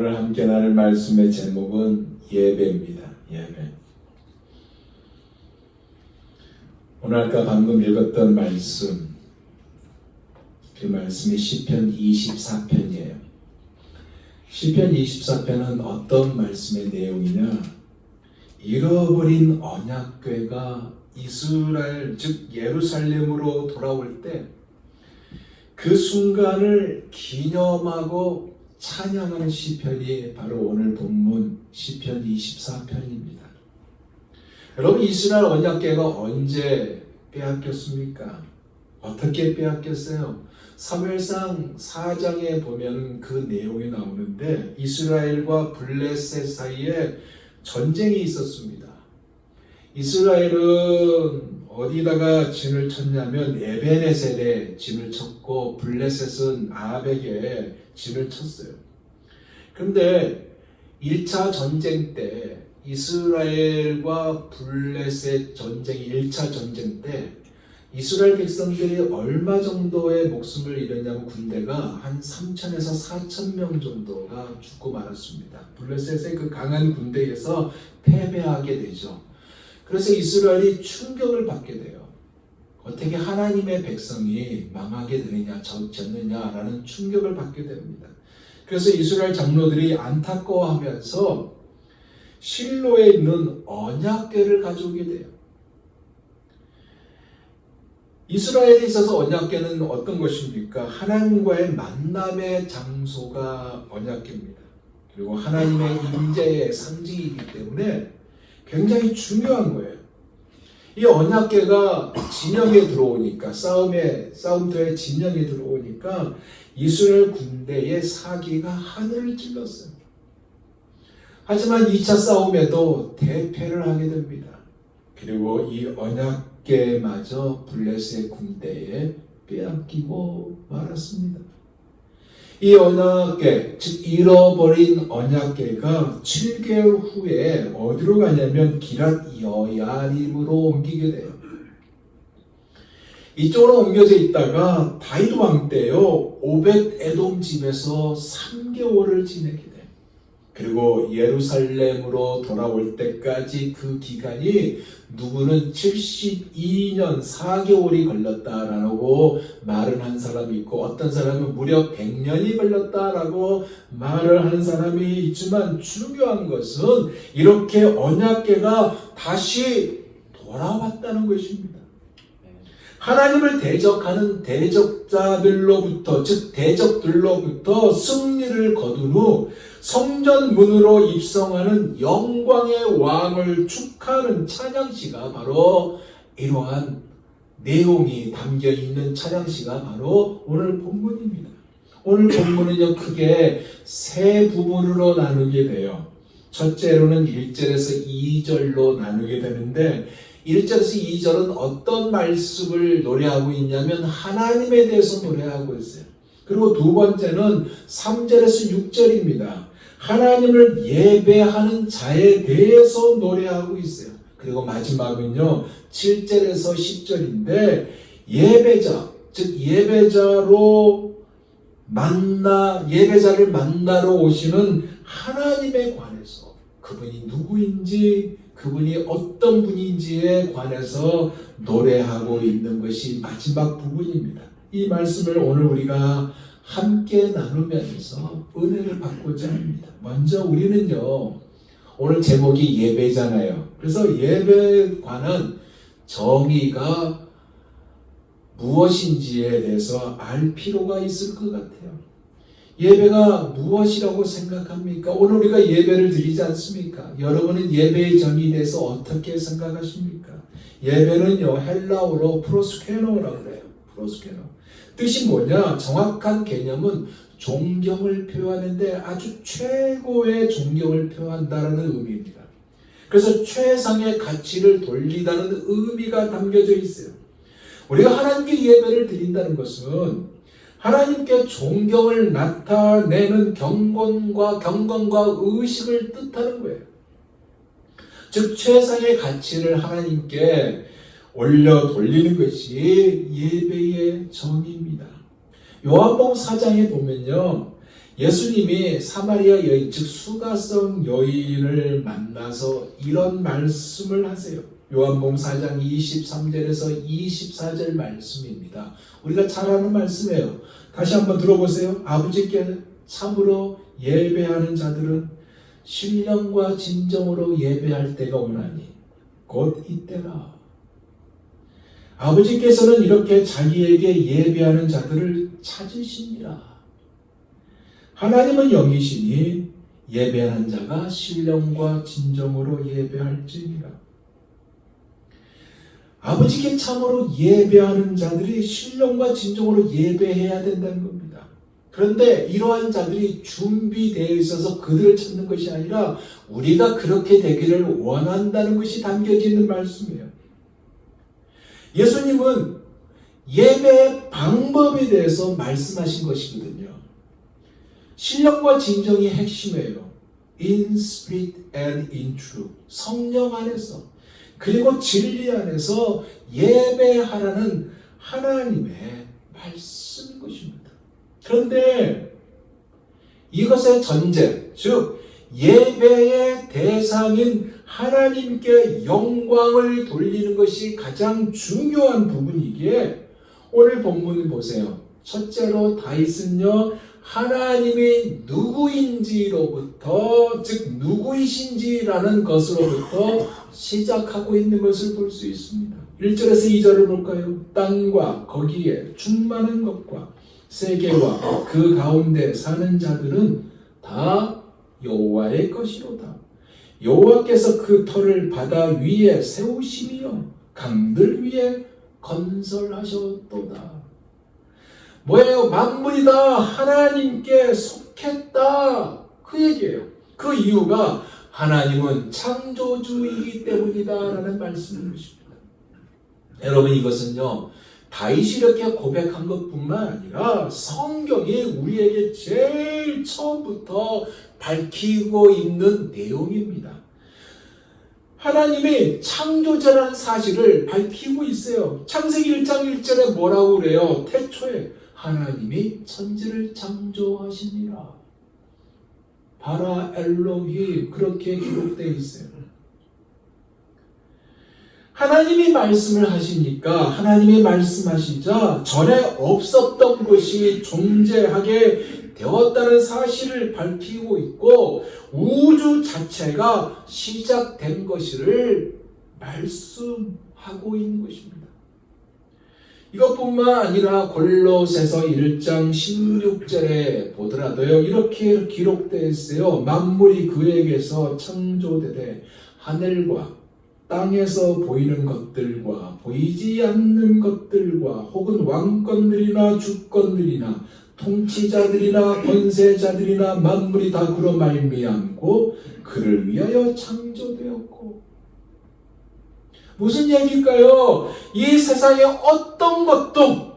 오늘 함께 나눌 말씀의 제목은 예배입니다. 예배. 오늘 아까 방금 읽었던 말씀, 그 말씀이 시편 24편이에요. 시편 24편은 어떤 말씀의 내용이냐? 잃어버린 언약궤가 이스라엘, 즉 예루살렘으로 돌아올 때 그 순간을 기념하고 찬양하는 시편이 바로 오늘 본문 시편 24편입니다. 여러분, 이스라엘 언약궤가 언제 빼앗겼습니까? 어떻게 빼앗겼어요? 사무엘상 4장에 보면 그 내용이 나오는데 이스라엘과 블레셋 사이에 전쟁이 있었습니다. 이스라엘은 어디다가 진을 쳤냐면 에베네셀에 진을 쳤고 블레셋은 아벡에 진을 쳤어요. 그런데 1차 전쟁 때 이스라엘과 블레셋 전쟁이 1차 전쟁 때 이스라엘 백성들이 얼마 정도의 목숨을 잃었냐면 군대가 한 3,000에서 4,000명 정도가 죽고 말았습니다. 블레셋의 그 강한 군대에서 패배하게 되죠. 그래서 이스라엘이 충격을 받게 돼요. 어떻게 하나님의 백성이 망하게 되느냐, 졌느냐라는 충격을 받게 됩니다. 그래서 이스라엘 장로들이 안타까워하면서 실로에 있는 언약궤를 가져오게 돼요. 이스라엘에 있어서 언약궤는 어떤 것입니까? 하나님과의 만남의 장소가 언약궤입니다. 그리고 하나님의 임재의 상징이기 때문에 굉장히 중요한 거예요. 이 언약궤가 진영에 들어오니까, 싸움터의 진영에 들어오니까 이스라엘 군대의 사기가 하늘을 찔렀어요. 하지만 2차 싸움에도 대패를 하게 됩니다. 그리고 이 언약궤마저 블레셋 군대에 빼앗기고 말았습니다. 이 언약궤, 즉 잃어버린 언약궤가 7개월 후에 어디로 가냐면 기랏 여야림으로 옮기게 돼요. 이쪽으로 옮겨져 있다가 다윗 왕 때요 오벳 에돔 집에서 3개월을 지내게 돼요. 그리고 예루살렘으로 돌아올 때까지 그 기간이 누구는 72년 4개월이 걸렸다라고 말을 한 사람이 있고 어떤 사람은 무려 100년이 걸렸다라고 말을 하는 사람이 있지만 중요한 것은 이렇게 언약궤가 다시 돌아왔다는 것입니다. 하나님을 대적하는 대적자들로부터, 즉 대적들로부터 승리를 거둔 후 성전 문으로 입성하는 영광의 왕을 축하하는 찬양시가 바로 이러한 내용이 담겨있는 찬양시가 바로 오늘 본문입니다. 오늘 본문은요 크게 세 부분으로 나누게 돼요. 첫째로는 1절에서 2절로 나누게 되는데 1절에서 2절은 어떤 말씀을 노래하고 있냐면 하나님에 대해서 노래하고 있어요. 그리고 두 번째는 3절에서 6절입니다. 하나님을 예배하는 자에 대해서 노래하고 있어요. 그리고 마지막은요 7절에서 10절인데 예배자, 즉 예배자를 만나러 오시는 하나님에 관해서 그분이 누구인지 그분이 어떤 분인지에 관해서 노래하고 있는 것이 마지막 부분입니다. 이 말씀을 오늘 우리가 함께 나누면서 은혜를 받고자 합니다. 먼저 우리는요, 오늘 제목이 예배잖아요. 그래서 예배에 관한 정의가 무엇인지에 대해서 알 필요가 있을 것 같아요. 예배가 무엇이라고 생각합니까? 오늘 우리가 예배를 드리지 않습니까? 여러분은 예배의 정의에 대해서 어떻게 생각하십니까? 예배는요 헬라어로 프로스케노라고 그래요. 프로스케노. 뜻이 뭐냐? 정확한 개념은 존경을 표현하는데 아주 최고의 존경을 표현한다는 의미입니다. 그래서 최상의 가치를 돌리다는 의미가 담겨져 있어요. 우리가 하나님께 예배를 드린다는 것은 하나님께 존경을 나타내는 경건과 의식을 뜻하는 거예요. 즉 최상의 가치를 하나님께 올려 돌리는 것이 예배의 정의입니다. 요한복음 4장에 보면요, 예수님이 사마리아 여인, 즉 수가성 여인을 만나서 이런 말씀을 하세요. 요한복음 4장 23절에서 24절 말씀입니다. 우리가 잘 아는 말씀이에요. 다시 한번 들어보세요. 아버지께 참으로 예배하는 자들은 신령과 진정으로 예배할 때가 오나니 곧 이때라. 아버지께서는 이렇게 자기에게 예배하는 자들을 찾으시니라. 하나님은 영이시니 예배하는 자가 신령과 진정으로 예배할지니라. 아버지께 참으로 예배하는 자들이 신령과 진정으로 예배해야 된다는 겁니다. 그런데 이러한 자들이 준비되어 있어서 그들을 찾는 것이 아니라 우리가 그렇게 되기를 원한다는 것이 담겨져 있는 말씀이에요. 예수님은 예배의 방법에 대해서 말씀하신 것이거든요. 신령과 진정이 핵심이에요. In spirit and in truth. 성령 안에서 그리고 진리 안에서 예배하라는 하나님의 말씀인 것입니다. 그런데 이것의 전제, 즉 예배의 대상인 하나님께 영광을 돌리는 것이 가장 중요한 부분이기에 오늘 본문을 보세요. 첫째로 다윗은요, 하나님이 누구인지로부터, 즉 누구이신지라는 것으로부터 시작하고 있는 것을 볼 수 있습니다. 1절에서 2절을 볼까요? 땅과 거기에 충만한 것과 세계와 그 가운데 사는 자들은 다 여호와의 것이로다. 여호와께서 그 터를 바다 위에 세우시며 강들 위에 건설하셨도다. 뭐예요? 만물이 다 하나님께 속했다. 그 얘기예요. 그 이유가 하나님은 창조주이기 때문이다라는 말씀인 것입니다. 여러분, 이것은요, 다윗이 이렇게 고백한 것뿐만 아니라 성경이 우리에게 제일 처음부터 밝히고 있는 내용입니다. 하나님이 창조자라는 사실을 밝히고 있어요. 창세기 1장 1절에 뭐라고 그래요? 태초에 하나님이 천지를 창조하시니라. 바라 엘로히, 그렇게 기록되어 있어요. 하나님이 말씀을 하시니까, 하나님이 말씀하시자 전에 없었던 것이 존재하게 되었다는 사실을 밝히고 있고, 우주 자체가 시작된 것을 말씀하고 있는 것입니다. 이것뿐만 아니라 골로새서 1장 16절에 보더라도요, 이렇게 기록되어 있어요. 만물이 그에게서 창조되되 하늘과 땅에서 보이는 것들과 보이지 않는 것들과 혹은 왕권들이나 주권들이나 통치자들이나 권세자들이나 만물이 다 그로 말미암고 그를 위하여 창조되었고. 무슨 얘기일까요? 이 세상에 어떤 것도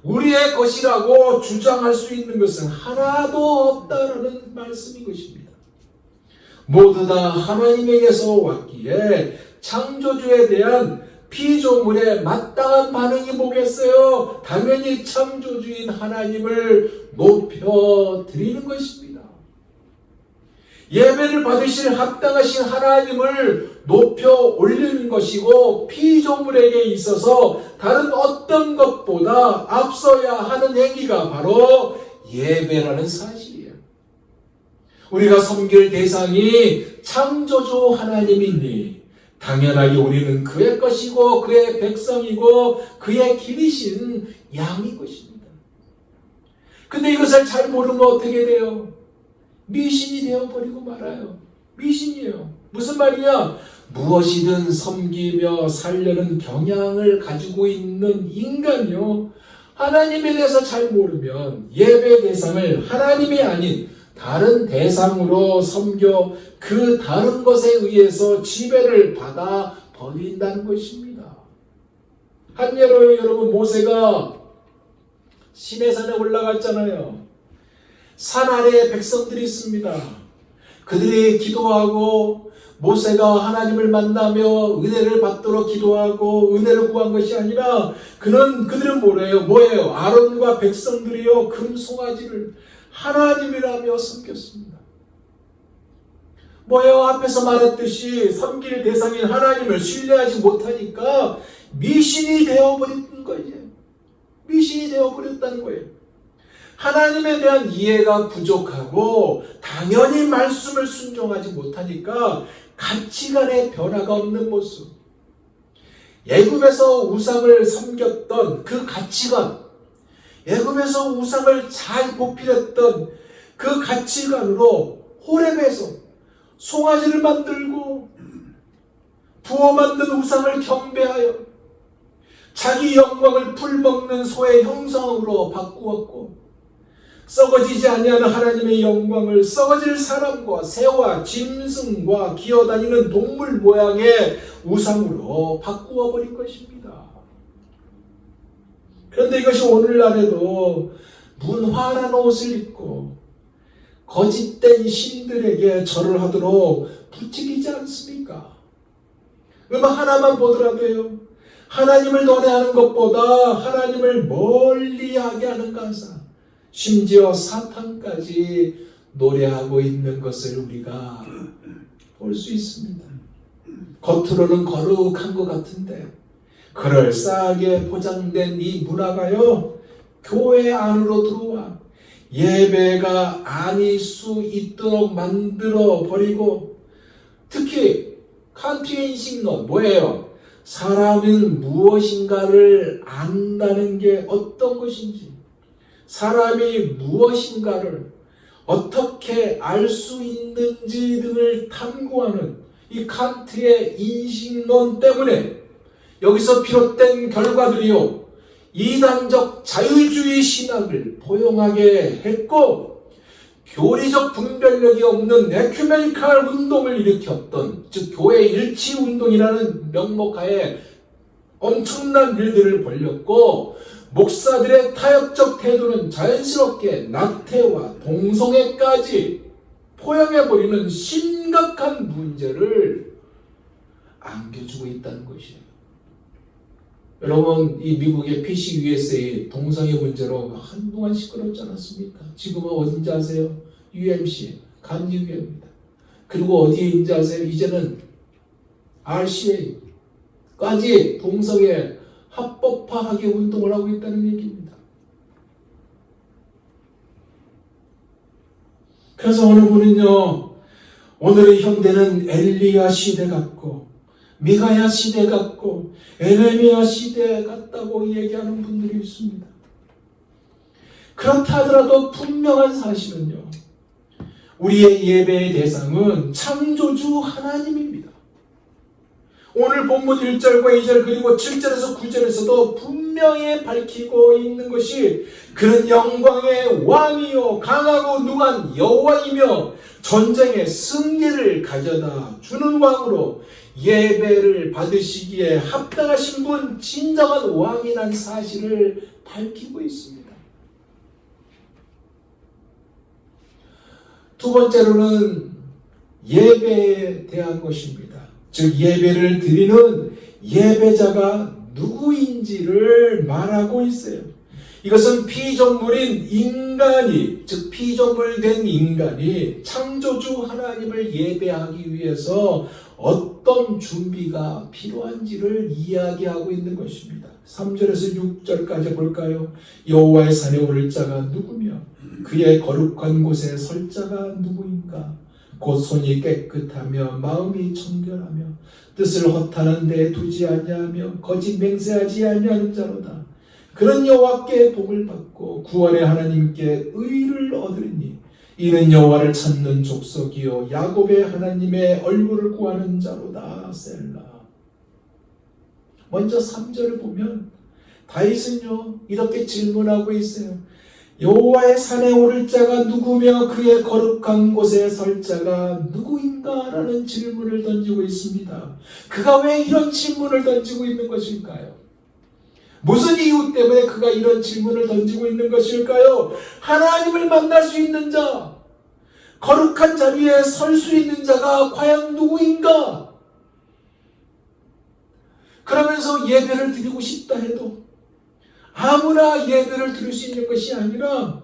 우리의 것이라고 주장할 수 있는 것은 하나도 없다라는 말씀인 것입니다. 모두 다 하나님에게서 왔기에 창조주에 대한 피조물에 마땅한 반응이 뭐겠어요? 당연히 창조주인 하나님을 높여드리는 것입니다. 예배를 받으실 합당하신 하나님을 높여 올리는 것이고, 피조물에게 있어서 다른 어떤 것보다 앞서야 하는 행위가 바로 예배라는 사실이에요. 우리가 섬길 대상이 창조주 하나님이니 당연하게 우리는 그의 것이고 그의 백성이고 그의 기르신 양인 것입니다. 근데 이것을 잘 모르면 어떻게 돼요? 미신이 되어버리고 말아요. 미신이에요. 무슨 말이냐? 무엇이든 섬기며 살려는 경향을 가지고 있는 인간이요, 하나님에 대해서 잘 모르면 예배 대상을 하나님이 아닌 다른 대상으로 섬겨 그 다른 것에 의해서 지배를 받아 버린다는 것입니다. 한 예로 여러분, 모세가 시내산에 올라갔잖아요. 산 아래에 백성들이 있습니다. 그들이 기도하고 모세가 하나님을 만나며 은혜를 받도록 기도하고 은혜를 구한 것이 아니라 그들은 뭐예요? 아론과 백성들이요, 금송아지를 하나님이라며 섬겼습니다. 뭐예요? 앞에서 말했듯이 섬길 대상인 하나님을 신뢰하지 못하니까 미신이 되어버린 거예요. 미신이 되어버렸다는 거예요. 하나님에 대한 이해가 부족하고 당연히 말씀을 순종하지 못하니까 가치관의 변화가 없는 모습. 애굽에서 우상을 섬겼던 그 가치관, 애굽에서 우상을 잘 보필했던 그 가치관으로 호렙에서 송아지를 만들고 부어 만든 우상을 경배하여 자기 영광을 풀먹는 소의 형상으로 바꾸었고, 썩어지지 아니하는 하나님의 영광을 썩어질 사람과 새와 짐승과 기어다니는 동물 모양의 우상으로 바꾸어 버린 것입니다. 그런데 이것이 오늘날에도 문화란 옷을 입고 거짓된 신들에게 절을 하도록 부추기지 않습니까? 음악 하나만 보더라도요, 하나님을 노래하는 것보다 하나님을 멀리하게 하는 가사, 심지어 사탄까지 노래하고 있는 것을 우리가 볼 수 있습니다. 겉으로는 거룩한 것 같은데 그럴싸하게 포장된 이 문화가요, 교회 안으로 들어와 예배가 아닐 수 있도록 만들어 버리고, 특히 칸트의 인식론 뭐예요? 사람은 무엇인가를 안다는 게 어떤 것인지, 사람이 무엇인가를 어떻게 알 수 있는지 등을 탐구하는 이 칸트의 인식론 때문에 여기서 비롯된 결과들이요, 이단적 자유주의 신학을 포용하게 했고, 교리적 분별력이 없는 에큐메니칼 운동을 일으켰던, 즉 교회 일치 운동이라는 명목하에 엄청난 일들을 벌였고, 목사들의 타협적 태도는 자연스럽게 낙태와 동성애까지 포용해버리는 심각한 문제를 안겨주고 있다는 것이에요. 여러분, 이 미국의 PC USA 동성애 문제로 한동안 시끄럽지 않았습니까? 지금은 어딘지 아세요? UMC, 감리교회입니다. 그리고 어디에 있는지 아세요? 이제는 RCA까지 동성애 합법화하게 운동을 하고 있다는 얘기입니다. 그래서 어느 분은요, 오늘의 현대는 엘리야 시대 같고 미가야 시대 같고 에레미야 시대 같다고 얘기하는 분들이 있습니다. 그렇다 하더라도 분명한 사실은요, 우리의 예배의 대상은 창조주 하나님입니다. 오늘 본문 1절과 2절 그리고 7절에서 9절에서도 분명히 밝히고 있는 것이, 그는 영광의 왕이요 강하고 능한 여호와이며 전쟁의 승리를 가져다 주는 왕으로 예배를 받으시기에 합당하신 분, 진정한 왕이란 사실을 밝히고 있습니다. 두 번째로는 예배에 대한 것입니다. 즉 예배를 드리는 예배자가 누구인지를 말하고 있어요. 이것은 피조물인 인간이, 즉 피조물된 인간이 창조주 하나님을 예배하기 위해서 어떤 준비가 필요한지를 이야기하고 있는 것입니다. 3절에서 6절까지 볼까요? 여호와의 산에 오를 자가 누구며 그의 거룩한 곳에 설 자가 누구인가? 곧 손이 깨끗하며 마음이 청결하며 뜻을 허탄한 데 두지 아니하며 거짓 맹세하지 아니하는 자로다. 그런 여호와께 복을 받고 구원의 하나님께 의를 얻으리니 이는 여호와를 찾는 족속이요 야곱의 하나님의 얼굴을 구하는 자로다. 셀라. 먼저 3절을 보면 다윗은요 이렇게 질문하고 있어요. 여호와의 산에 오를 자가 누구며 그의 거룩한 곳에 설 자가 누구인가? 라는 질문을 던지고 있습니다. 그가 왜 이런 질문을 던지고 있는 것일까요? 무슨 이유 때문에 그가 이런 질문을 던지고 있는 것일까요? 하나님을 만날 수 있는 자, 거룩한 자리에 설 수 있는 자가 과연 누구인가? 그러면서 예배를 드리고 싶다 해도 아무나 예배를 드릴 수 있는 것이 아니라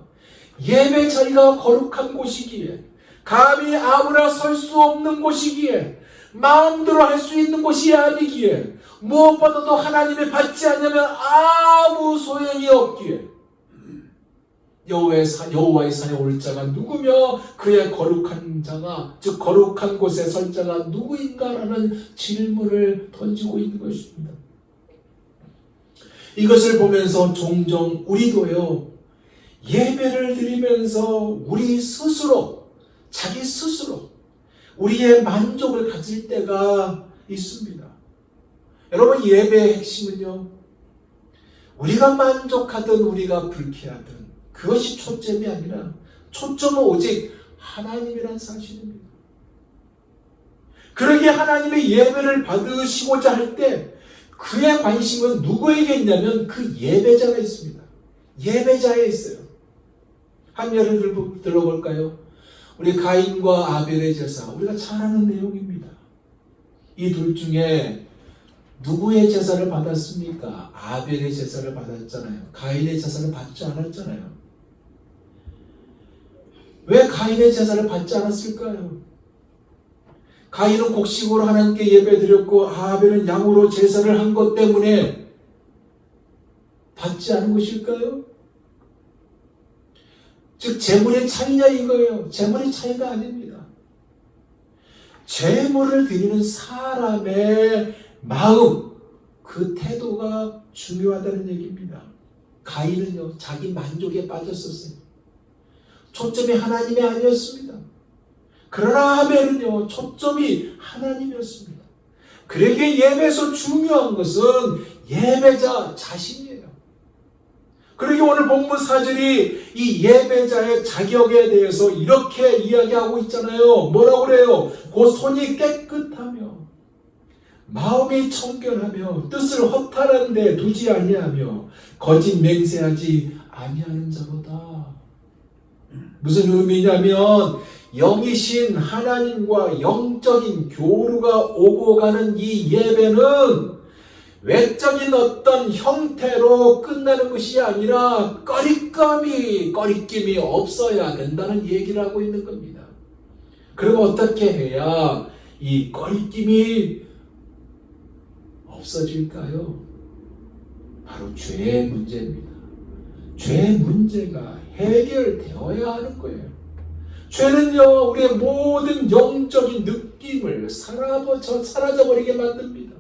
예배 자리가 거룩한 곳이기에, 감히 아무나 설 수 없는 곳이기에, 마음대로 할 수 있는 곳이 아니기에, 무엇보다도 하나님의 받지 않으면 아무 소용이 없기에, 여호와의 산에 올 자가 누구며 그의 거룩한 자가, 즉 거룩한 곳에 설 자가 누구인가라는 질문을 던지고 있는 것입니다. 이것을 보면서 종종 우리도요, 예배를 드리면서 우리 스스로, 자기 스스로 우리의 만족을 가질 때가 있습니다. 여러분, 예배의 핵심은요, 우리가 만족하든 우리가 불쾌하든 그것이 초점이 아니라 초점은 오직 하나님이란 사실입니다. 그러기에 하나님의 예배를 받으시고자 할 때 그의 관심은 누구에게 있냐면 그 예배자가 있습니다. 예배자에 있어요. 한 예를 들어볼까요? 우리 가인과 아벨의 제사, 우리가 잘 아는 내용입니다. 이 둘 중에 누구의 제사를 받았습니까? 아벨의 제사를 받았잖아요. 가인의 제사를 받지 않았잖아요. 왜 가인의 제사를 받지 않았을까요? 가인은 곡식으로 하나님께 예배드렸고 아벨은 양으로 제사를 한 것 때문에 받지 않은 것일까요? 즉 재물의 차이냐 이거예요. 재물의 차이가 아닙니다. 재물을 드리는 사람의 마음, 그 태도가 중요하다는 얘기입니다. 가인은요, 자기 만족에 빠졌었어요. 초점이 하나님이 아니었습니다. 그러나 아벨은요, 초점이 하나님이었습니다. 그에게 예배에서 중요한 것은 예배자 자신이에요. 그러기 오늘 본문 4절이 이 예배자의 자격에 대해서 이렇게 이야기하고 있잖아요. 뭐라고 그래요? 곧 손이 깨끗하며 마음이 청결하며 뜻을 허탈한 데 두지 아니하며 거짓 맹세하지 아니하는 자로다. 무슨 의미냐면 영이신 하나님과 영적인 교류가 오고 가는 이 예배는 외적인 어떤 형태로 끝나는 것이 아니라 꺼리낌이 없어야 된다는 얘기를 하고 있는 겁니다. 그럼 어떻게 해야 이 꺼리낌이 없어질까요? 바로 죄의 문제입니다. 죄의 문제가 해결되어야 하는 거예요. 죄는요, 우리의 모든 영적인 느낌을 사라져버리게 만듭니다.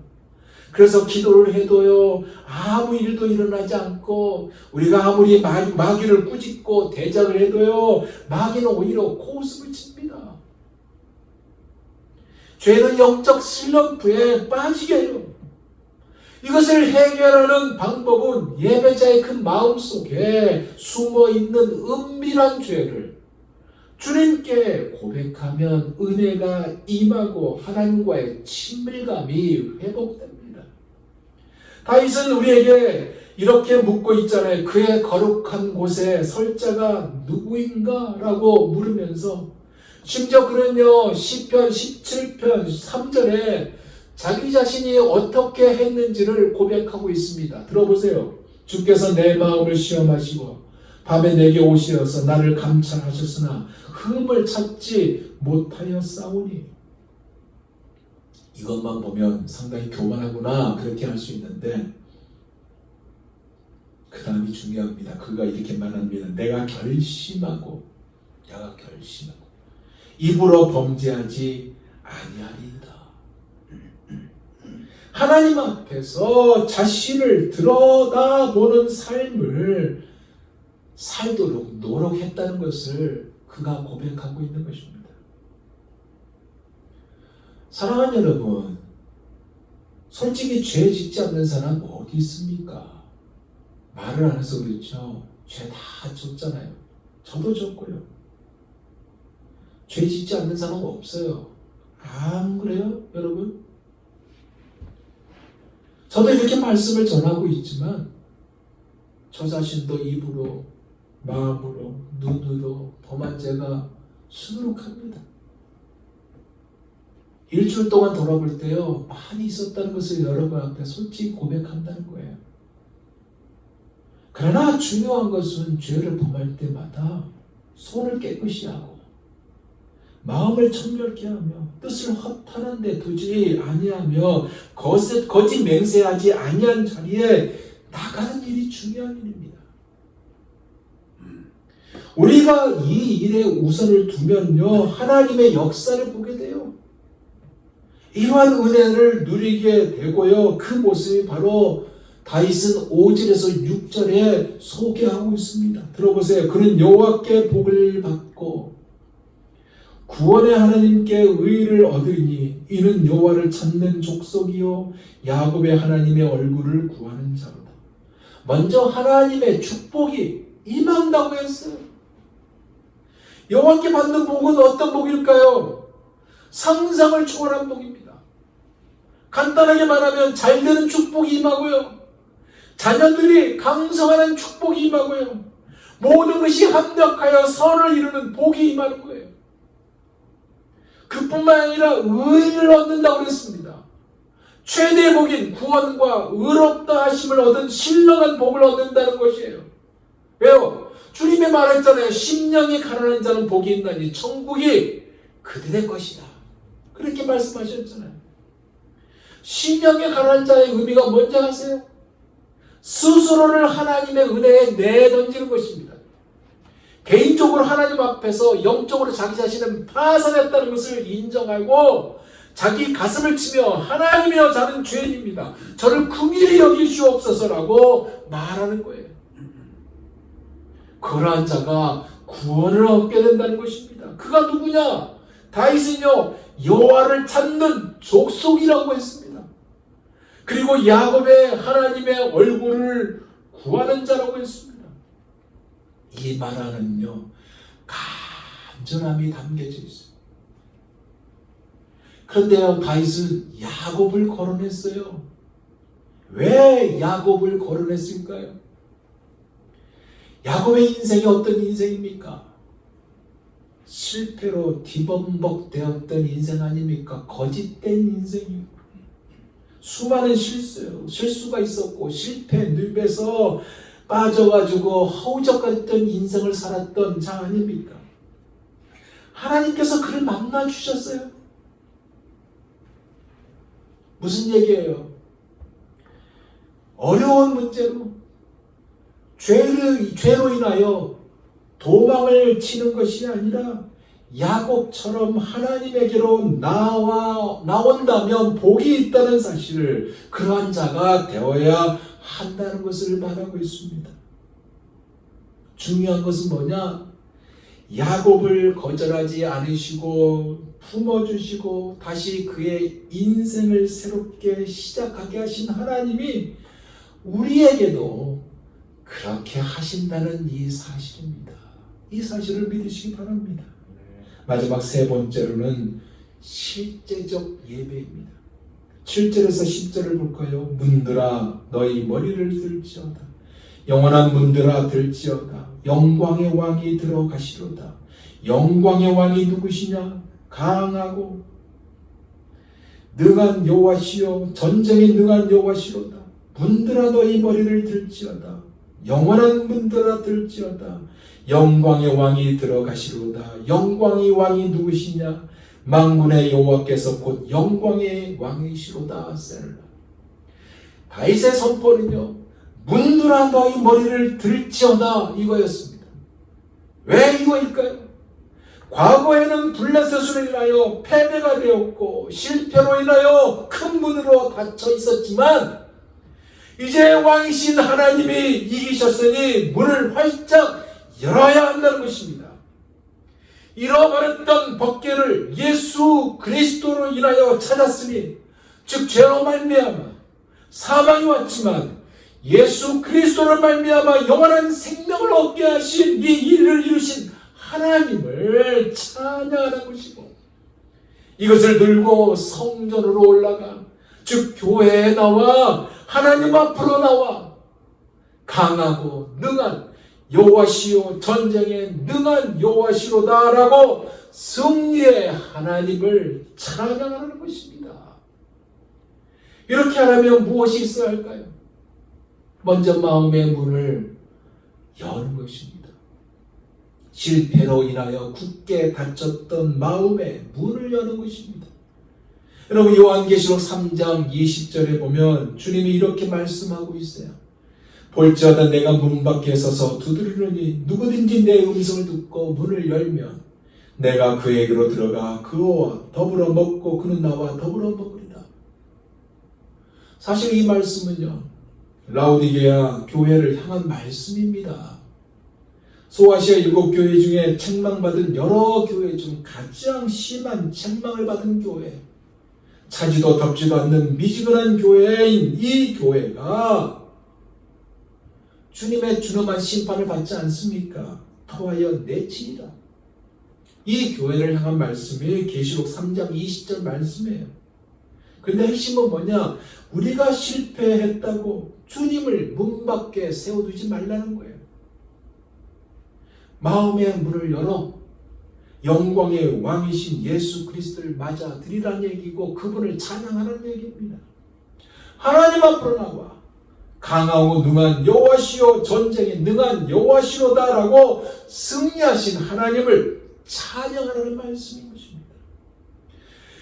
그래서 기도를 해도요, 아무 일도 일어나지 않고, 우리가 아무리 마귀를 꾸짖고 대적을 해도요, 마귀는 오히려 코웃음을 칩니다. 죄는 영적 슬럼프에 빠지게 해요. 이것을 해결하는 방법은 예배자의 그 마음속에 숨어있는 은밀한 죄를 주님께 고백하면 은혜가 임하고 하나님과의 친밀감이 회복됩니다. 다윗은 우리에게 이렇게 묻고 있잖아요. 그의 거룩한 곳에 설 자가 누구인가? 라고 물으면서 심지어 그는요, 시편 17편 3절에 자기 자신이 어떻게 했는지를 고백하고 있습니다. 들어보세요. 주께서 내 마음을 시험하시고 밤에 내게 오시어서 나를 감찰하셨으나 흠을 찾지 못하였사오니. 이것만 보면 상당히 교만하구나 그렇게 할 수 있는데 그 다음이 중요합니다. 그가 이렇게 말합니다. 내가 결심하고 입으로 범죄하지 아니하리이다. 하나님 앞에서 자신을 들여다보는 삶을 살도록 노력했다는 것을 그가 고백하고 있는 것입니다. 사랑하는 여러분, 솔직히 죄 짓지 않는 사람 어디 있습니까? 말을 안 해서 그렇죠. 죄 다 졌잖아요. 저도 졌고요. 죄 짓지 않는 사람 없어요. 안 그래요, 여러분? 저도 이렇게 말씀을 전하고 있지만 저 자신도 입으로, 마음으로, 눈으로 범한 죄가 수두룩합니다. 일주일 동안 돌아볼 때요, 많이 있었다는 것을 여러분 앞에 솔직히 고백한다는 거예요. 그러나 중요한 것은 죄를 범할 때마다 손을 깨끗이 하고 마음을 청결케 하며 뜻을 허탄한 데 두지 아니하며 거짓 맹세하지 아니한 자리에 나가는 일이 중요한 일입니다. 우리가 이 일에 우선을 두면요, 하나님의 역사를 보게 돼요. 이러한 은혜를 누리게 되고요, 그 모습이 바로 다윗은 5절에서 6절에 소개하고 있습니다. 들어보세요. 그는 여호와께 복을 받고 구원의 하나님께 의를 얻으니 이는 여호와를 찾는 족속이요 야곱의 하나님의 얼굴을 구하는 자로다. 먼저 하나님의 축복이 임한다고 했어요. 여호와께 받는 복은 어떤 복일까요? 상상을 초월한 복입니다. 간단하게 말하면 잘되는 축복이 임하고요, 자녀들이 강성하는 축복이 임하고요, 모든 것이 합력하여 선을 이루는 복이 임하는 거예요. 그뿐만 아니라 의를 얻는다고 그랬습니다. 최대의 복인 구원과 의롭다 하심을 얻은 신령한 복을 얻는다는 것이에요. 왜요? 주님이 말했잖아요. 심령이 가난한 자는 복이 있나니 천국이 그들의 것이다. 그렇게 말씀하셨잖아요. 심령이 가난한 자의 의미가 뭔지 아세요? 스스로를 하나님의 은혜에 내던지는 것입니다. 개인적으로 하나님 앞에서 영적으로 자기 자신을 파산했다는 것을 인정하고 자기 가슴을 치며 하나님이여 저는 죄인입니다. 저를 긍휼히 여기시옵소서라고 말하는 거예요. 그러한 자가 구원을 얻게 된다는 것입니다. 그가 누구냐? 다윗은요, 여호와를 찾는 족속이라고 했습니다. 그리고 야곱의 하나님의 얼굴을 구하는 자라고 했습니다. 이 말 안은요, 간절함이 담겨져 있어요. 그런데요, 다윗은 야곱을 거론했어요. 왜 야곱을 거론했을까요? 야곱의 인생이 어떤 인생입니까? 실패로 뒤범벅되었던 인생 아닙니까? 거짓된 인생이고 수많은 실수가 있었고 실패, 늪에서 빠져가지고 허우적거렸던 인생을 살았던 자 아닙니까? 하나님께서 그를 만나주셨어요. 무슨 얘기예요? 어려운 문제로 죄로 인하여 도망을 치는 것이 아니라 야곱처럼 하나님에게로 나온다면 복이 있다는 사실을 그러한 자가 되어야 한다는 것을 말하고 있습니다. 중요한 것은 뭐냐? 야곱을 거절하지 않으시고 품어주시고 다시 그의 인생을 새롭게 시작하게 하신 하나님이 우리에게도 그렇게 하신다는 이 사실입니다. 이 사실을 믿으시기 바랍니다. 마지막 세 번째로는 실제적 예배입니다. 7절에서 10절을 볼까요? 문들아 너희 머리를 들지어다. 영원한 문들아 들지어다. 영광의 왕이 들어가시로다. 영광의 왕이 누구시냐? 강하고 능한 여호와시요 전쟁에 능한 여호와시로다. 문들아 너희 머리를 들지어다. 영원한 문들아 들지어다. 영광의 왕이 들어가시로다. 영광의 왕이 누구시냐? 만군의 여호와께서 곧 영광의 왕이시로다. 셀라. 다윗의 선포는요, 문들아 너희 머리를 들지어다 이거였습니다. 왜 이거일까요? 과거에는 블레셋으로 인하여 패배가 되었고 실패로 인하여 큰 문으로 닫혀 있었지만 이제 왕이신 하나님이 이기셨으니 문을 활짝 열어야 한다는 것입니다. 잃어버렸던 법궤를 예수 그리스도로 인하여 찾았으니 즉 죄로 말미암아 사망이 왔지만 예수 그리스도로 말미암아 영원한 생명을 얻게 하신 이 일을 이루신 하나님을 찬양하는 것이고 이것을 들고 성전으로 올라가 즉 교회에 나와 하나님 앞으로 나와 강하고 능한 여호와시요 전쟁에 능한 여호와시로다라고 승리의 하나님을 찬양하는 것입니다. 이렇게 하려면 무엇이 있어야 할까요? 먼저 마음의 문을 여는 것입니다. 실패로 인하여 굳게 닫혔던 마음의 문을 여는 것입니다. 여러분, 요한계시록 3장 20절에 보면 주님이 이렇게 말씀하고 있어요. 볼지어다 내가 문 밖에 서서 두드리노니 누구든지 내 음성을 듣고 문을 열면 내가 그에게로 들어가 그와 더불어 먹고 그는 나와 더불어 먹으리라. 사실 이 말씀은요, 라오디게아 교회를 향한 말씀입니다. 소아시아 7교회 중에 책망받은 여러 교회 중 가장 심한 책망을 받은 교회, 차지도 덥지도 않는 미지근한 교회인 이 교회가 주님의 준엄한 심판을 받지 않습니까? 토하여 내치리라. 이 교회를 향한 말씀이 계시록 3장 20절 말씀이에요. 근데 핵심은 뭐냐? 우리가 실패했다고 주님을 문 밖에 세워두지 말라는 거예요. 마음의 문을 열어 영광의 왕이신 예수 그리스도를 맞아들이라는 얘기고 그분을 찬양하라는 얘기입니다. 하나님 앞으로 나와 강하고 능한 여호와시오, 전쟁에 능한 여호와시로다라고 승리하신 하나님을 찬양하라는 말씀인 것입니다.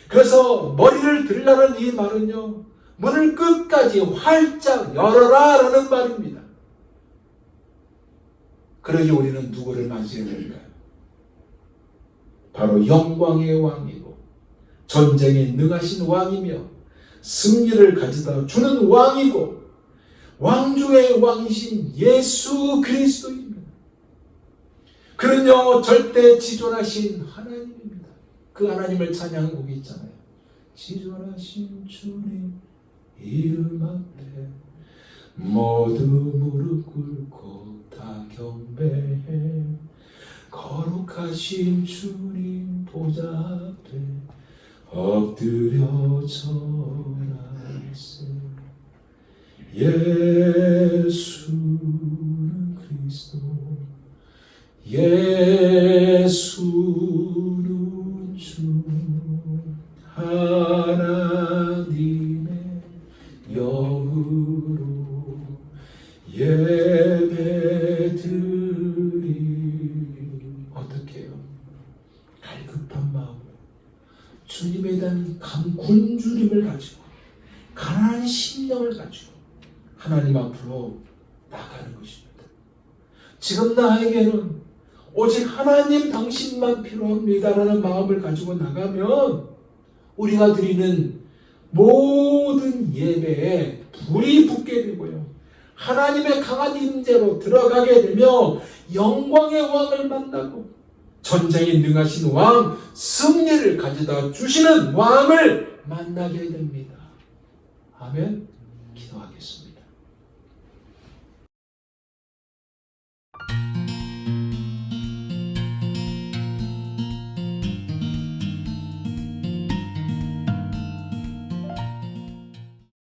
그래서 머리를 들라는 이 말은요, 문을 끝까지 활짝 열어라 라는 말입니다. 그러기 우리는 누구를 맞이해야 될까요? 바로 영광의 왕이고 전쟁에 능하신 왕이며 승리를 가져다 주는 왕이고 왕중의 왕이신 예수 그리스도입니다. 그는요 절대 지존하신 하나님입니다. 그 하나님을 찬양한 곡이 있잖아요. 지존하신 주님 이름 앞에 모두 무릎 꿇고 다 경배해 거룩하신 주님 보좌 앞에 엎드려 절하세. 예수는 그리스도 예수는 주 하나님의 영으로 예배드리. 어떻게 해요? 갈급한 마음으로 주님에 대한 굶주림을 가지고 가난한 심령을 가지고 하나님 앞으로 나가는 것입니다. 지금 나에게는 오직 하나님 당신만 필요합니다라는 마음을 가지고 나가면 우리가 드리는 모든 예배에 불이 붙게 되고요, 하나님의 강한 임재로 들어가게 되며 영광의 왕을 만나고 전쟁에 능하신 왕, 승리를 가져다 주시는 왕을 만나게 됩니다. 아멘. 기도하겠습니다.